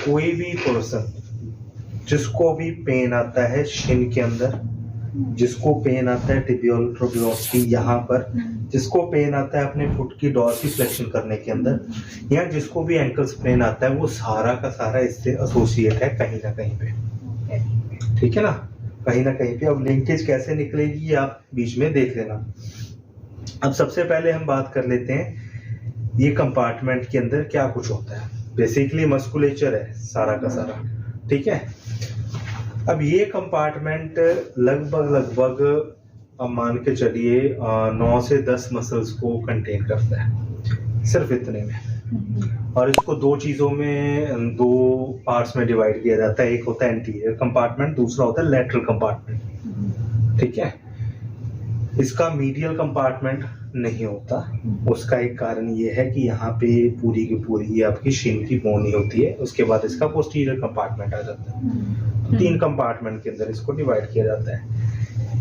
कोई भी पर्सन जिसको भी पेन आता है शिन के अंदर, जिसको पेन आता है टिबियल ट्रोबियोसिटी यहाँ पर, जिसको पेन आता है अपने फुट की डॉर्सिफ्लेक्शन करने के अंदर, या जिसको भी एंकल स्प्रेन आता है, वो सारा का सारा इससे एसोसिएट है कहीं ना कहीं पे। ठीक है ना, कहीं ना कहीं पे। अब लिंकेज कैसे निकलेगी ये आप बीच में देख लेना। अब सबसे पहले हम बात कर लेते हैं ये कंपार्टमेंट के अंदर क्या कुछ होता है। बेसिकली मस्कुलेचर है सारा का सारा, ठीक है। अब ये कंपार्टमेंट लगभग अब मान के चलिए 9 से 10 मसल्स को कंटेन करता है, सिर्फ इतने में। और इसको दो चीजों में, दो पार्ट्स में डिवाइड किया जाता है। एक होता है एंटीरियर कंपार्टमेंट, दूसरा होता है लैटरल कंपार्टमेंट, ठीक है। इसका मीडियल कंपार्टमेंट नहीं होता। उसका एक कारण ये है कि यहाँ पे पूरी की पूरी ये आपकी शिन की बोनी होती है। उसके बाद इसका पोस्टीरियर कंपार्टमेंट आ जाता है। 3 कंपार्टमेंट के अंदर इसको डिवाइड किया जाता है।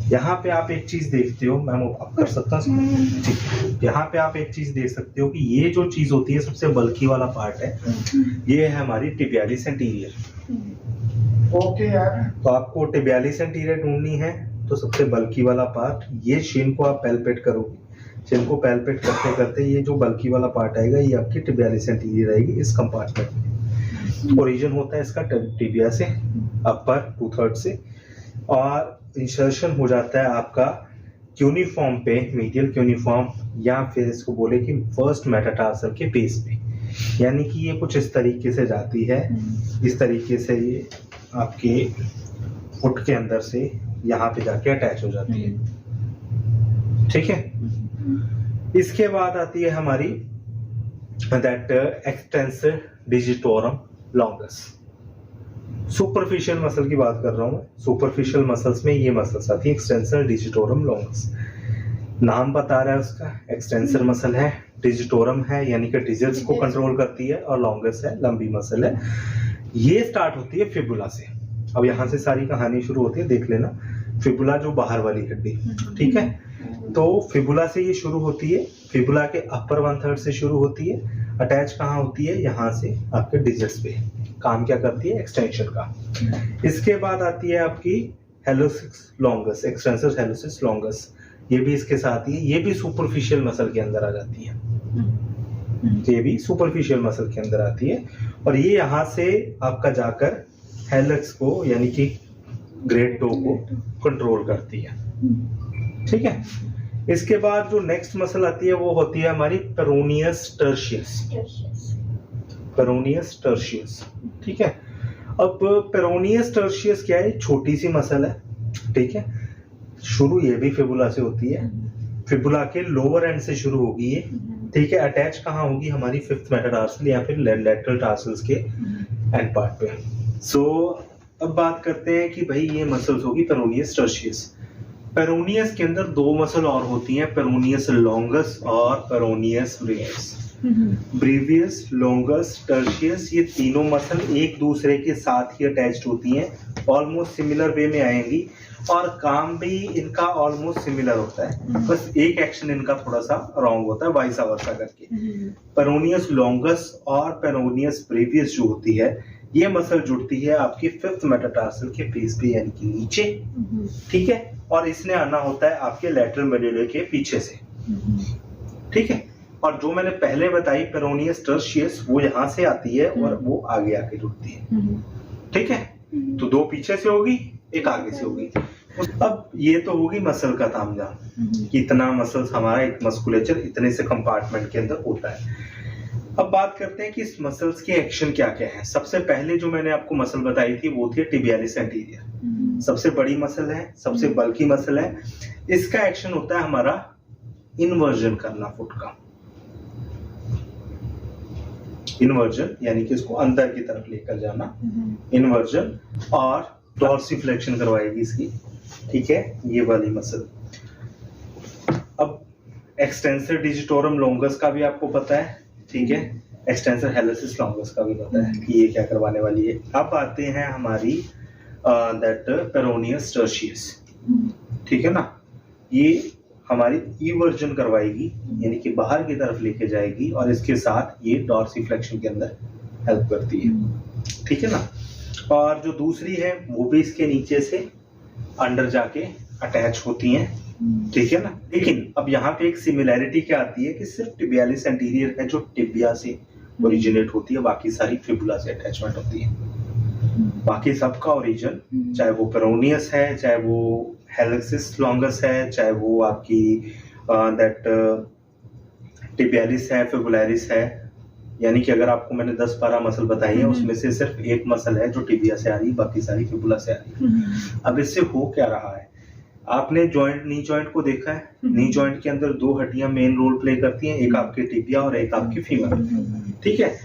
यहाँ पे आप एक चीज देखते हो, मैं आप कर सकता हूँ। यहाँ पे आप एक चीज देख सकते हो कि ये जो चीज होती है सबसे बल्कि वाला पार्ट है, ये है हमारी टिबियालिस एंटीरियर। ओके यार, तो आपको टिबियालिस एंटीरियर ढूंढनी है तो सबसे बल्की वाला पार्ट, ये शिन को आप पैल्पेट करोगे। शिन को पैल्पेट करते करते ये जो बल्की वाला पार्ट आएगा ये आपकी टिबियालिस एंटीरियर आएगी इस कंपार्टमेंट में। ओरिजिन होता है इसका टिबिया से, अपर 2/3 से, और इंसर्शन हो जाता है आपका क्यूनिफॉर्म पे, मीडियल क्यूनिफॉर्म, या फिर इसको बोले कि फर्स्ट मेटाटार्सल के बेस पे। यानी कि ये कुछ इस तरीके से जाती है, इस तरीके से ये आपके फुट के अंदर से यहाँ पे जाके अटैच हो जाती है, ठीक है। इसके बाद आती है हमारी that extensor digitorum longus. Superficial muscle की बात कर रहा हूँ। सुपरफिशियल मसल्स में ये मसल्स आती है एक्सटेंसर डिजिटोरम लॉन्गस। नाम बता रहा है उसका, एक्सटेंसर मसल है, डिजिटोरम है यानी कि डिजिट्स को कंट्रोल करती है, और लॉन्गस है, लंबी मसल है। ये स्टार्ट होती है फिबुला से। अब यहाँ से सारी कहानी शुरू होती है, देख लेना। फिबुला जो बाहर वाली हड्डी, ठीक है। तो फिबुला से ये शुरू होती है, फिबुला के अपर 1/3 से शुरू होती है। अटैच कहाँ होती है? यहाँ से आपके डिजिट्स पे। काम क्या करती है? एक्सटेंशन का। इसके बाद आती है आपकी हेलोसिस लॉन्गस, एक्सटेंसर हेलोसिस लॉन्गस। ये भी इसके साथ ही है, ये भी सुपरफिशियल मसल के अंदर आ जाती है। ये भी सुपरफिशियल मसल के अंदर आती है, और ये यहाँ से आपका जाकर हेलक्स को यानी कि ग्रेड 2 को कंट्रोल करती है, ठीक है। इसके बाद जो नेक्स्ट मसल आती है वो होती है हमारी पेरोनियस टर्शियस। पेरोनियस टर्शियस, ठीक है। अब पेरोनियस टर्शियस क्या है? छोटी सी मसल है, ठीक है। शुरू ये भी फिबुला से होती है, फिबुला के लोअर एंड से शुरू होगी ये, ठीक है। अटैच कहाँ होगी? हमारी 5th मेटाटार्सल या फिर लैटरल टार्सल्स के एंड पार्ट पे। सो अब बात करते हैं कि भाई ये मसल्स होगी पेरोनियस टर्शियस। पेरोनियस के अंदर 2 मसल और होती हैं, पेरोनियस लॉन्गस और पेरोनियस ब्रेवियस। ब्रेवियस, लॉन्गस, टर्शियस, ये तीनों मसल एक दूसरे के साथ ही अटैच्ड होती हैं, ऑलमोस्ट सिमिलर वे में आएंगी, और काम भी इनका ऑलमोस्ट सिमिलर होता है। बस एक एक्शन इनका थोड़ा सा रॉन्ग होता है, वाइस वर्सा करके। पेरोनियस लॉन्गस और पेरोनियस ब्रेवियस जो होती है, ये मसल जुड़ती है आपकी 5th मेटाटार्सल के बेस पे यानी कि नीचे, ठीक है। और इसने आना होता है आपके लैटरल मेडुला के पीछे से, ठीक है। और जो मैंने पहले बताई पेरोनियस टर्शियस, वो यहाँ से आती है और वो आगे आके जुड़ती है, ठीक है। तो 2 पीछे से होगी, एक आगे से होगी। अब ये तो होगी मसल का तामझाम कि इतना मसल्स हमारा एक मस्कुलेचर इतने से कंपार्टमेंट के अंदर होता है। अब बात करते हैं कि इस मसल्स के एक्शन क्या क्या है। सबसे पहले जो मैंने आपको मसल बताई थी वो थी टिबियालिस एंटीरियर। सबसे बड़ी मसल है, सबसे बल्कि मसल है। इसका एक्शन होता है हमारा इन्वर्जन करना फुट का। इन्वर्जन यानी कि इसको अंदर की तरफ लेकर जाना, इन्वर्जन, और डॉर्सिफ्लेक्शन करवाएगी इसकी, ठीक है, ये वाली मसल। अब एक्सटेंसर डिजिटोरम लॉन्गस का भी आपको पता है, ठीक है। एक्सटेंसर हेलोसिस लॉन्गस का भी पता है कि ये क्या करवाने वाली है। अब आते हैं हमारी दैट पेरोनियस टर्शियस, ठीक है ना। ये हमारी इवर्जन करवाएगी यानी कि बाहर की तरफ लेके जाएगी, और इसके साथ ये डॉर्सिफ्लेक्शन के अंदर हेल्प करती है, ठीक है ना। और जो दूसरी है वो भी इसके नीचे से अंडर जाके अटैच होती हैं, ठीक है ना। लेकिन अब यहाँ पे एक सिमिलैरिटी क्या आती है कि सिर्फ टिबियालिस एंटीरियर है जो टिबिया से ओरिजिनेट होती है, बाकी सारी फिबुला से अटैचमेंट होती है। बाकी सबका ओरिजिन, चाहे वो पेरोनियस है, चाहे वो हेलिक्सिस लॉन्गस है, चाहे वो आपकी दैट टिबियालिस है, फिबुलैरिस है, यानी कि अगर आपको मैंने 10-12 मसल बताई है उसमें से सिर्फ एक मसल है जो टिबिया से आ रही है, बाकी सारी फिबुला से आ रही है। अब इससे हो क्या रहा है, आपने जॉइंट नी जॉइंट को देखा है, नी जॉइंट के अंदर दो हड्डियां मेन रोल प्ले करती हैं, एक आपके टिबिया और एक आपकी फीमर, ठीक है।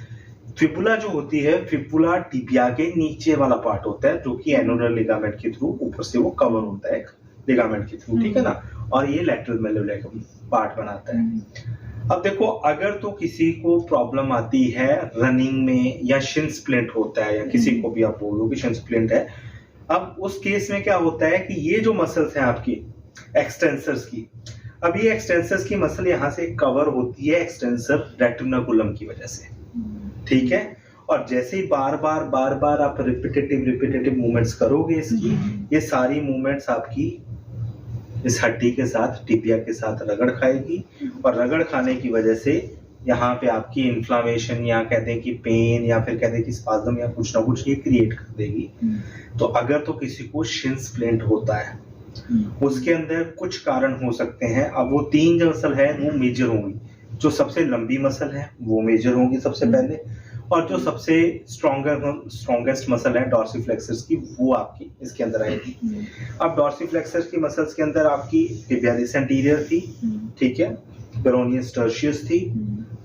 फिबुला जो होती है, फिबुला टिबिया के नीचे वाला पार्ट होता है जो कि एनुलर लिगामेंट के थ्रू ऊपर से वो कवर होता है एक लिगामेंट के थ्रू, ठीक है ना, और ये लैटरल मेनिपुलर पार्ट बनाता है। अब देखो, अगर तो किसी को प्रॉब्लम आती है रनिंग में या शिन स्प्लिंट होता है, या किसी को भी आप बोलो कि शिन स्प्लिंट है, अब उस केस में क्या होता है कि ये जो मसल्स हैं आपकी एक्सटेंसर्स की, अब ये एक्सटेंसर्स की मसल यहाँ से कवर होती है एक्सटेंसर रेटिकुलम की वजह से, ठीक है। और जैसे ही बार बार आप रिपीटेटिव मूवमेंट्स करोगे इसकी, ये सारी मूवमेंट्स आपकी इस हड्डी के साथ, टिबिया के साथ रगड़ खाएगी, और रगड़ खाने की वजह से यहाँ पे आपकी इन्फ्लामेशन, या कहते हैं कि पेन, या फिर कहते हैं कि स्पाज्म, या कुछ ना कुछ ये क्रिएट कर देगी। तो अगर तो किसी को शिन स्प्लिंट होता है, उसके अंदर कुछ कारण हो सकते हैं। अब वो 3 जो मसल है वो मेजर होंगी, जो सबसे लंबी मसल है वो मेजर होंगी सबसे पहले, और जो सबसे स्ट्रॉन्गेस्ट मसल है डॉर्सिफ्लेक्सर्स की, वो आपकी इसके अंदर आएगी। अब डॉर्सिफ्लेक्सर्स की मसल्स के अंदर आपकी टिबियालिस एंटीरियर थी, ठीक है, पेरोनियस टर्शियस थी,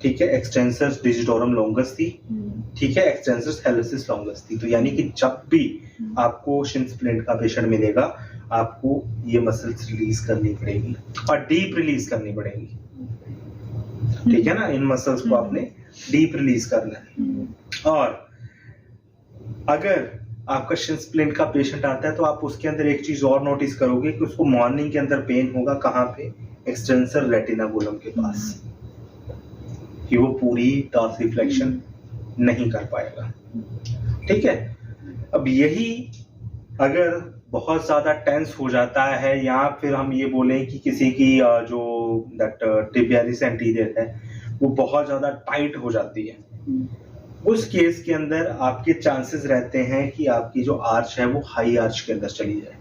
ठीक है, एक्सटेंसर्स डिजिटोरम लॉन्गस थी, ठीक है, एक्सटेंसर्स हेलिसिस लॉन्गस थी। तो यानी कि जब भी आपको शिन स्प्लिंट का पेशेंट मिलेगा, आपको ये मसल्स रिलीज करनी पड़ेगी और डीप रिलीज करनी पड़ेगी, ठीक है ना। इन मसल्स को आपने डीप रिलीज करना है। और अगर आपका शिन स्प्लिंट का पेशेंट आता है तो आप उसके अंदर एक चीज और नोटिस करोगे कि उसको मॉर्निंग के अंदर पेन होगा, कहाँ पे, एक्सटेंसर रेटिकुलम के पास, कि वो पूरी डॉर्सिफ्लेक्शन नहीं कर पाएगा, ठीक है। अब यही अगर बहुत ज्यादा टेंस हो जाता है, या फिर हम ये बोलें कि किसी की जो दैट टिबियालिस एंटीरियर है वो बहुत ज्यादा टाइट हो जाती है, उस केस के अंदर आपके चांसेस रहते हैं कि आपकी जो आर्च है वो हाई आर्च के अंदर चली जाए,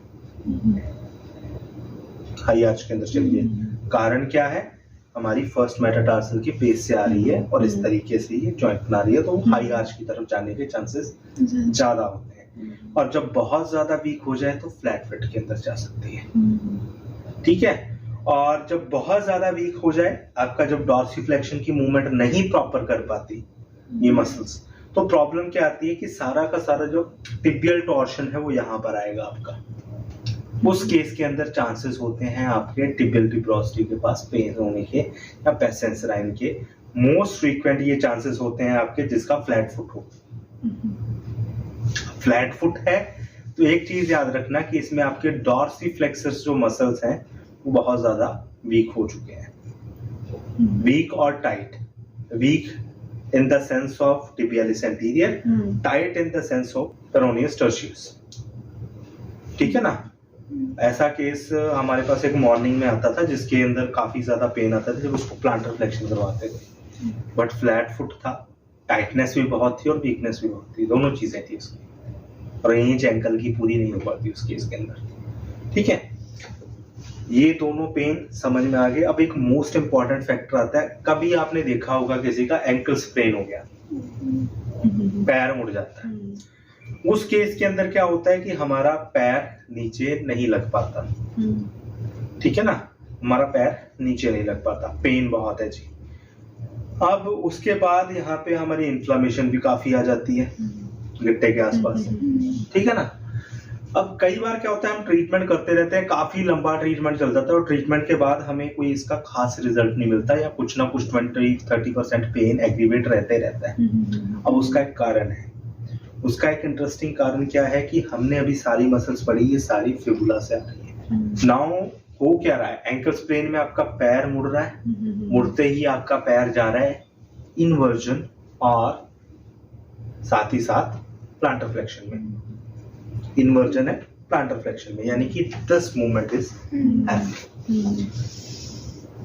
हाई आर्च के अंदर चली जाए। कारण क्या है, हमारी फर्स्ट मेटाटार्सल की बेस से आ रही है और इस तरीके से ये जॉइंट बना रही है, तो वो हाई आर्च की तरफ जाने के चांसेस ज्यादा होते हैं। और जब बहुत ज्यादा वीक हो जाए तो फ्लैट फिट के अंदर जा सकती है, ठीक है। और जब बहुत ज्यादा वीक हो जाए, आपका जब डॉर्सिफ्लेक्शन की मूवमेंट नहीं प्रॉपर कर पाती ये मसल्स, तो प्रॉब्लम क्या आती है कि सारा का सारा जो टिबियल टॉर्शन है वो यहाँ पर आएगा आपका। उस केस के अंदर चांसेस होते हैं आपके टिबियल ट्यूबरोसिटी के पास पेन होने के, या पेसेंसराइन के। मोस्ट फ्रीक्वेंट ये चांसेस होते हैं आपके जिसका फ्लैट फुट हो। फ्लैट फुट है तो एक चीज याद रखना कि इसमें आपके डॉर्सिफ्लेक्सर्स जो मसल्स हैं वो बहुत ज्यादा वीक हो चुके हैं। वीक और tight, weak in the sense of tibialis anterior, tight in the sense of peroneus tertius, ठीक है ना। ऐसा केस हमारे पास एक मॉर्निंग में आता था जिसके अंदर काफी ज्यादा पेन आता था जब उसको प्लांटर फ्लेक्शन करवाते थे, बट फ्लैट फुट था, टाइटनेस भी बहुत थी और वीकनेस भी बहुत थी, दोनों चीजें थी उसकी, रेंज एंकल की पूरी नहीं हो पाती उस केस के अंदर, ठीक है। ये दोनों पेन समझ में आ गए। अब एक मोस्ट इंपॉर्टेंट फैक्टर आता है, कभी आपने देखा होगा किसी का एंकल स्प्रेन हो गया, पैर मुड़ जाता है, उस केस के अंदर क्या होता है कि हमारा पैर नीचे नहीं लग पाता, ठीक है ना, हमारा पैर नीचे नहीं लग पाता, पेन बहुत है जी। अब उसके बाद यहाँ पे हमारी इन्फ्लामेशन भी काफी आ जाती है गिट्टे के आसपास, ठीक है ना। अब कई बार क्या होता है, हम ट्रीटमेंट करते रहते हैं, काफी लंबा ट्रीटमेंट चल जाता है और ट्रीटमेंट के बाद हमें कोई इसका खास रिजल्ट नहीं मिलता, या कुछ ना कुछ 20-30% पेन एग्रीवेट रहते रहता है। अब उसका एक कारण है, उसका एक इंटरेस्टिंग कारण क्या है कि हमने अभी सारी मसल्स पढ़ी, ये सारी फिबुला से आ रही है। नाउ हो क्या रहा है, एंकल स्प्रेन में आपका पैर मुड़ रहा है, मुड़ते ही आपका पैर जा रहा है इन्वर्जन और साथ ही साथ प्लांटर फ्लेक्शन में, इन्वर्जन है प्लांटर फ्लेक्शन में, यानी कि दिस मूवमेंट इज हैपनिंग।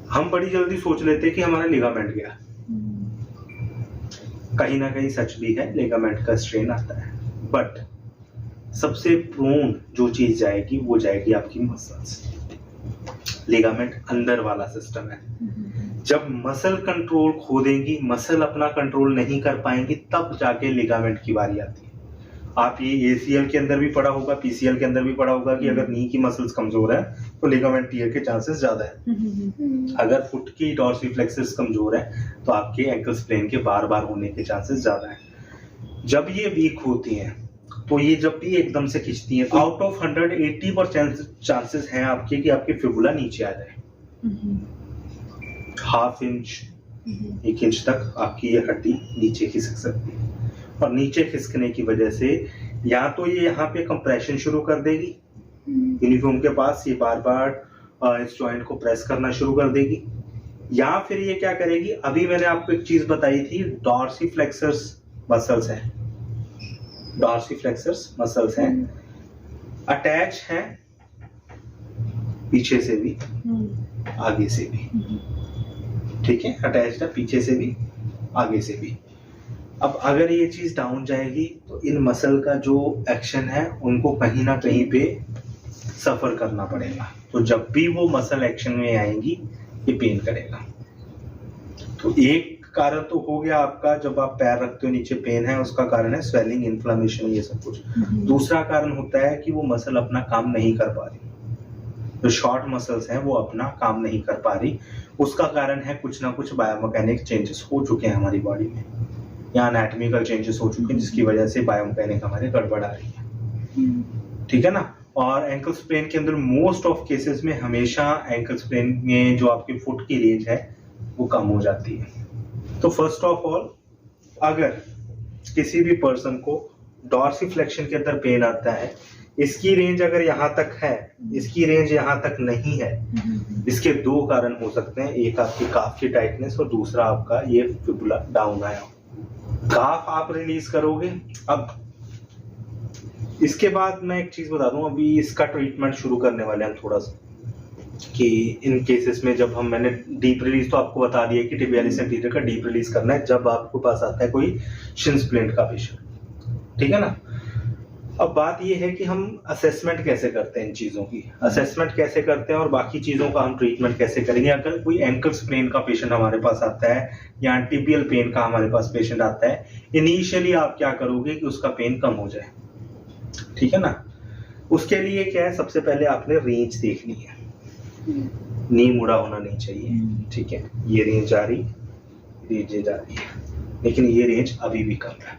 हम बड़ी जल्दी सोच लेते हैं कि हमारा लिगामेंट गया, कहीं ना कहीं सच भी है, लिगामेंट का स्ट्रेन आता है, बट सबसे प्रोन जो चीज जाएगी वो जाएगी आपकी मसल्स। लिगामेंट अंदर वाला सिस्टम है, जब मसल कंट्रोल खो देंगी, मसल अपना कंट्रोल नहीं कर पाएंगी, तब जाके लिगामेंट की बारी आती है। आप ये एसीएल के अंदर भी पढ़ा होगा, पीसीएल के अंदर भी पढ़ा होगा कि अगर नी की मसल्स कमजोर है तो लिगामेंट टियर के चांसेस ज्यादा है। अगर फुट की डॉर्सिफ्लेक्सस कमजोर है तो आपके एंकल स्प्लेन के बार बार होने के चांसेस ज्यादा है। जब ये वीक होती हैं तो ये जब भी एकदम से खिंचती हैं, आउट ऑफ 100 80% चांसेस हैं आपके कि आपकी फिबुला नीचे आ जाए। ½ इंच 1 इंच तक आपकी ये हड्डी नीचे खिसक सकती है, और नीचे खिसकने की वजह से या तो ये यहाँ पे कंप्रेशन शुरू कर देगी यूनिफॉर्म के पास, ये बार बार इस जॉइंट को प्रेस करना शुरू कर देगी, या फिर ये क्या करेगी, अभी मैंने आपको एक चीज बताई थी, डॉर्सिफ्लेक्सर्स मसल्स हैं, डॉर्सिफ्लेक्सर्स मसल्स हैं, अटैच हैं पीछे से भी आगे से भी, ठीक है, अटैच है पीछे से भी आगे से भी। अब अगर ये चीज डाउन जाएगी तो इन मसल का जो एक्शन है उनको कहीं ना कहीं पे सफर करना पड़ेगा, तो जब भी वो मसल एक्शन में आएंगी ये पेन करेगा। तो एक कारण तो हो गया आपका, जब आप पैर रखते हो नीचे पेन है, उसका कारण है स्वेलिंग, इन्फ्लेमेशन, ये सब कुछ। दूसरा कारण होता है कि वो मसल अपना काम नहीं कर पा रही, जो शॉर्ट मसल्स हैं वो अपना काम नहीं कर पा रही, उसका कारण है कुछ ना कुछ बायोमैकेनिक चेंजेस हो चुके हैं हमारी बॉडी में, या एनाटॉमिकल चेंजेस हो चुके हैं जिसकी वजह से बायोमैकेनिक हमारे गड़बड़ आ रही है, ठीक है ना। और एंकल स्प्रेन के अंदर मोस्ट ऑफ केसेस में हमेशा एंकल स्प्रेन में जो आपकी फुट की रेंज है वो कम हो जाती है। तो फर्स्ट ऑफ ऑल, अगर किसी भी पर्सन को डॉर्सिफ्लेक्शन के अंदर पेन आता है, इसकी रेंज अगर यहाँ तक है, इसकी रेंज यहाँ तक नहीं है, इसके 2 कारण हो सकते हैं, एक आपकी काफ की टाइटनेस और दूसरा आपका ये फिबुला डाउन आया। काफ आप रिलीज करोगे। अब इसके बाद मैं एक चीज बता दूं, अभी इसका ट्रीटमेंट शुरू करने वाले हैं थोड़ा सा, कि इन केसेस में जब मैंने डीप रिलीज तो आपको बता दिया कि टिबियालिस एंटीरियर का डीप रिलीज करना है जब आपके पास आता है कोई शिन स्प्लिंट का पेशेंट, ठीक है ना। अब बात ये है कि हम असेसमेंट कैसे करते हैं, इन चीजों की असेसमेंट कैसे करते हैं और बाकी चीजों का हम ट्रीटमेंट कैसे करेंगे। अगर कोई एंकल स्प्रेन का पेशेंट हमारे पास आता है या टिबियल पेन का हमारे पास पेशेंट आता है, इनिशियली आप क्या करोगे कि उसका पेन कम हो जाए, ठीक है ना। उसके लिए क्या है, सबसे पहले आपने रेंज देखनी है, नी मुड़ा होना नहीं चाहिए, ठीक है। ये रेंज आ रही, रेंज जा रही है, लेकिन ये रेंज अभी भी कम है,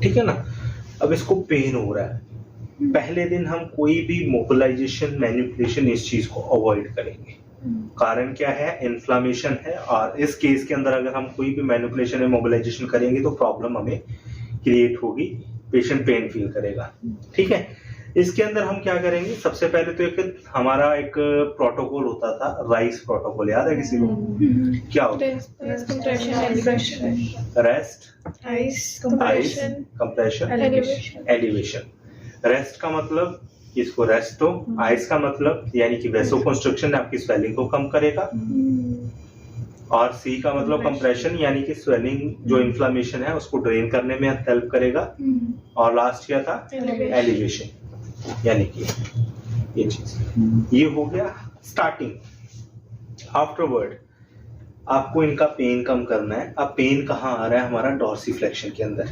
ठीक है ना। अब इसको पेन हो रहा है, पहले दिन हम कोई भी मोबिलाइजेशन, मैनिपुलेशन, इस चीज को अवॉइड करेंगे। कारण क्या है, इन्फ्लामेशन है, और इस केस के अंदर अगर हम कोई भी मैनिपुलेशन या मोबिलाइजेशन करेंगे तो प्रॉब्लम हमें क्रिएट होगी, पेशेंट पेन फील करेगा, ठीक है। इसके अंदर हम क्या करेंगे, सबसे पहले तो एक हमारा एक प्रोटोकॉल होता था, राइस प्रोटोकॉल, याद है किसी को? क्या होता है? Rest, ice, compression, elevation. Rest का मतलब इसको रेस्ट दो, आइस का मतलब यानी कि वेसो कंस्ट्रक्शन आपकी स्वेलिंग को कम करेगा, और सी का मतलब कंप्रेशन यानी कि स्वेलिंग जो इन्फ्लेमेशन है उसको ड्रेन करने में हेल्प करेगा, और लास्ट क्या था, एलिवेशन, यानी कि ये चीज। ये हो गया स्टार्टिंग। आफ्टरवर्ड आपको इनका पेन कम करना है। अब पेन कहाँ आ रहा है, हमारा डॉर्सिफ्लेक्शन के अंदर।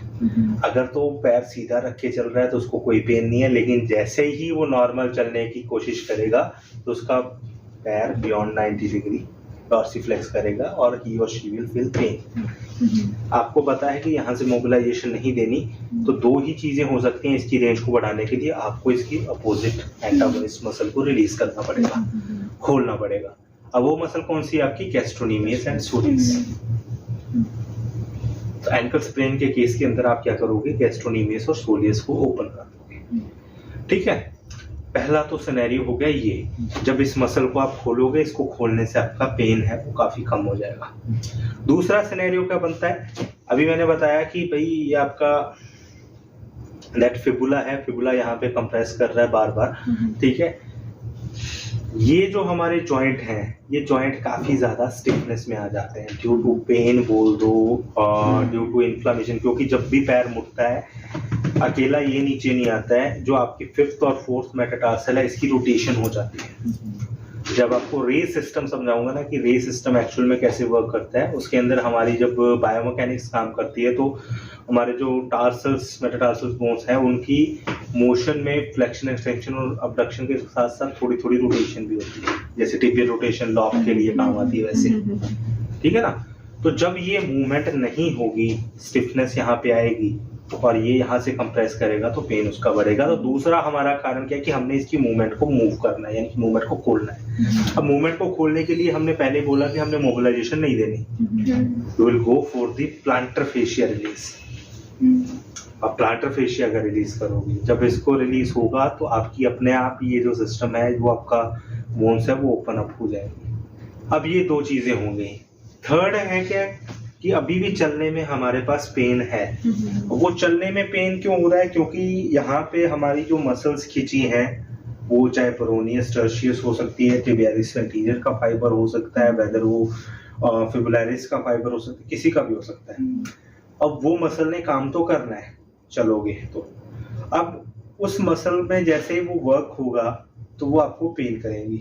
अगर तो पैर सीधा रख के चल रहा है तो उसको कोई पेन नहीं है, लेकिन जैसे ही वो नॉर्मल चलने की कोशिश करेगा तो उसका पैर बियॉन्ड 90 डिग्री डॉर्सिफ्लेक्स करेगा और ही और शी विल फील पेन। आपको पता है कि यहाँ से मोबिलाइजेशन नहीं देनी, तो 2 ही चीजें हो सकती हैं इसकी रेंज को बढ़ाने के लिए। आपको इसकी अपोजिट एंटागोनिस्ट मसल को रिलीज करना पड़ेगा, खोलना पड़ेगा। अब वो मसल कौन सी है आपकी, गैस्ट्रोनीमियस एंड सोलियस। तो एंकल स्प्रेन के केस के अंदर आप क्या करोगे, गैस्ट्रोनीमियस और सोलियस को ओपन कर दोगे, ठीक है। पहला तो सिनेरियो हो गया ये, जब इस मसल को आप खोलोगे, इसको खोलने से आपका पेन है वो काफी कम हो जाएगा। दूसरा सिनेरियो क्या बनता है, अभी मैंने बताया कि भाई ये आपका लेट फिबुला है, फिबुला यहाँ पे कंप्रेस कर रहा है बार बार, ठीक है। ये जो हमारे जॉइंट हैं, ये जॉइंट काफी ज्यादा स्टिफनेस में आ जाते हैं ड्यू टू पेन बोल दो, और ड्यू टू इन्फ्लामेशन, क्योंकि जब भी पैर मुड़ता है अकेला ये नीचे नहीं आता है, जो आपकी 5th और 4th मेटाटार्सल है इसकी रोटेशन हो जाती है। जब आपको रे सिस्टम समझाऊंगा ना कि रे सिस्टम एक्चुअल में कैसे वर्क करता है, उसके अंदर हमारी जब बायोमैकेनिक्स काम करती है तो हमारे जो टार्सल्स मेटाटार्सल्स बोन्स हैं उनकी मोशन में फ्लेक्शन एक्सटेंशन और अबडक्शन के साथ साथ थोड़ी थोड़ी रोटेशन भी होती है, जैसे टिबियल रोटेशन लॉक के लिए काम आती है वैसे, ठीक है ना। तो जब ये मूवमेंट नहीं होगी, स्टिफनेस यहाँ पे आएगी और ये यहाँ से कंप्रेस करेगा तो पेन उसका बढ़ेगा। तो दूसरा हमारा कारण क्या है कि हमने इसकी मूवमेंट को मूव करना है, यानी कि मूवमेंट को खोलना है। अब मूवमेंट को खोलने के लिए हमने पहले बोला कि हमने मोबिलाइजेशन नहीं देनी, we will go for the plantar fascia release. अब प्लांटर फेशिया अगर रिलीज करोगे, जब इसको रिलीज होगा तो आपकी अपने आप ये जो सिस्टम है, जो आपका बोन्स है वो ओपन अप हो जाएगी। अब ये दो चीजें होंगी। थर्ड है क्या कि अभी भी चलने में हमारे पास पेन है। वो चलने में पेन क्यों हो रहा है, क्योंकि यहाँ पे हमारी जो मसल्स खींची हैं वो चाहे पेरोनियस टर्शियस हो सकती है, टिबियालिस एंटीरियर का फाइबर हो सकता है, वेदर वो फिबुलरिस का फाइबर हो सकता है, किसी का भी हो सकता है। अब वो मसल ने काम तो करना है, चलोगे तो अब उस मसल में जैसे वो वर्क होगा तो वो आपको पेन करेंगी,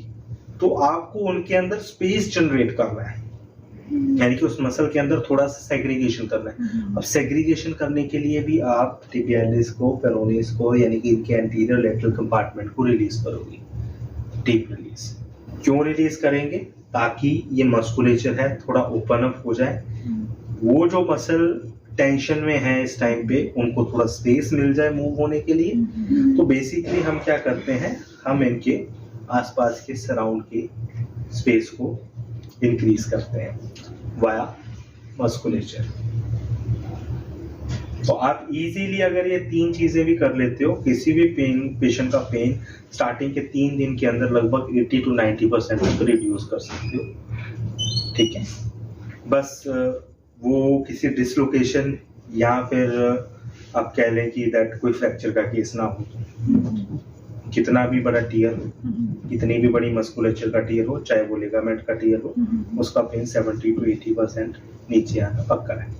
तो आपको उनके अंदर स्पेस जनरेट करना है, यानी कि उस मसल के अंदर थोड़ा सा सेग्रीगेशन करना है। अब सेग्रीगेशन करने के लिए भी आप टिबियालिस को, पेरोनियस को, यानी कि इनके एंटीरियर लेटरल कंपार्टमेंट को रिलीज करोगे, डीप रिलीज। क्यों रिलीज करेंगे, ताकि ये मस्कुलेचर है थोड़ा ओपन अप हो जाए, वो जो मसल टेंशन में है इस टाइम पे उनको थोड़ा स्पेस मिल जाए मूव होने के लिए। तो बेसिकली हम क्या करते हैं, हम इनके आसपास के सराउंड के स्पेस को इंक्रीज करते हैं वाया मस्कुलेचर। तो आप इजीली अगर ये तीन चीजें भी कर लेते हो, किसी भी पेशेंट का पेन स्टार्टिंग के 3 दिन के अंदर लगभग 80 to 90% तक रिड्यूस कर सकते हो, ठीक है। बस वो किसी डिसलोकेशन या फिर आप कह लें कि दैट कोई फ्रैक्चर का केस ना हो, कितना भी बड़ा टीयर हो, कितनी भी बड़ी मस्कुलेचर का टीयर हो, चाहे वो लिगामेंट का टीयर हो, उसका पेन 70 to 80% नीचे आना पक्का है,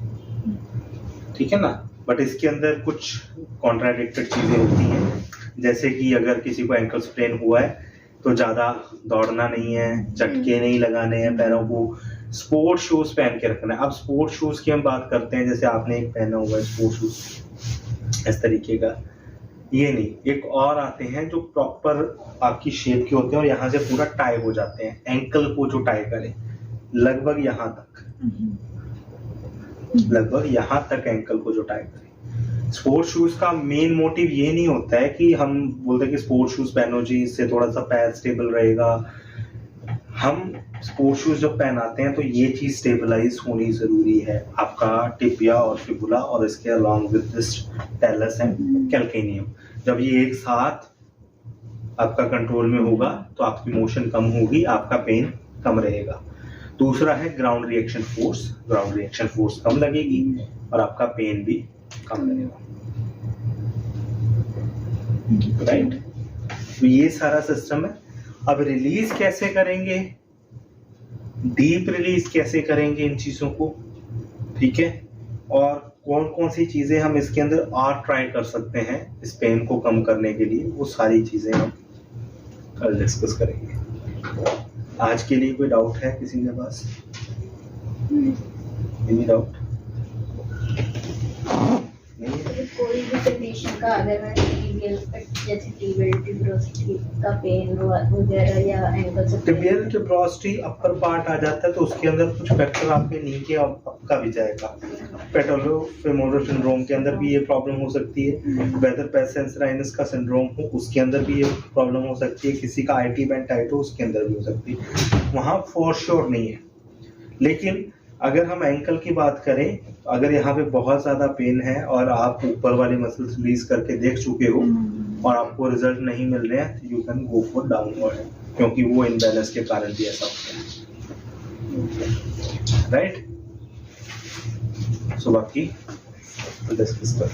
ठीक है ना। बट इसके अंदर कुछ कॉन्ट्राडिक्टेड चीजें होती हैं, जैसे कि अगर किसी को एंकल स्प्रेन हुआ है तो ज्यादा दौड़ना नहीं है, झटके नहीं लगाने हैं, पैरों को स्पोर्ट शूज पहन के रखना है। अब स्पोर्ट शूज की हम बात करते हैं, जैसे आपने एक पहना हुआ है स्पोर्ट शूज इस तरीके का, ये नहीं, एक और आते हैं जो प्रॉपर आपकी शेप के होते हैं और यहाँ से पूरा टाई हो जाते हैं, एंकल को जो टाई करें लगभग यहाँ तक, लगभग यहाँ तक एंकल को जो टाई करें। स्पोर्ट शूज का मेन मोटिव ये नहीं होता है कि हम बोलते हैं कि स्पोर्ट शूज पहनो जी, इससे थोड़ा सा पैर स्टेबल रहेगा। हम स्पोर्ट शूज जब पहनाते हैं तो ये चीज स्टेबलाइज होनी जरूरी है, आपका टिबिया और फिबुला और इसके along with this talus and calcaneum. जब ये एक साथ आपका कंट्रोल में होगा तो आपकी मोशन कम होगी, आपका पेन कम रहेगा। दूसरा है ground reaction force, ground reaction force कम लगेगी और आपका पेन भी कम लगेगा, राइट। तो ये सारा सिस्टम है। अब रिलीज कैसे करेंगे, डीप रिलीज कैसे करेंगे इन चीजों को, ठीक है, और कौन कौन सी चीजें हम इसके अंदर और ट्राई कर सकते हैं इस पेन को कम करने के लिए, वो सारी चीजें हम कल डिस्कस करेंगे। आज के लिए कोई डाउट है किसी के पास? Any doubt? कोई भी कंडीशन का अगर मैं टिबियल जैसे टिबियल ट्यूबरोसिटी का पेन वगैरह या एंकल से टिबियल ट्यूबरोसिटी अपर पार्ट आ जाता है तो उसके अंदर कुछ फैक्टर आपके नी के अप का भी जाएगा। पेटोलोफेमोरल सिंड्रोम के अंदर भी ये प्रॉब्लम हो सकती है, वेदर पेसेंसराइनस का सिंड्रोम हो उसके अंदर भी ये प्रॉब्लम हो सकती है, किसी का आईटी बैंड टाइट हो उसके अंदर भी हो सकती है, वहाँ फॉर श्योर नहीं है। लेकिन अगर हम एंकल की बात करें अगर यहाँ पे बहुत ज्यादा पेन है और आप ऊपर वाली मसल्स रिलीज करके देख चुके हो और आपको रिजल्ट नहीं मिल रहे हैं, you can go for downward, क्योंकि वो इम्बैलेंस के कारण भी ऐसा होता है, राइट। सो बाकी डिस्कस कर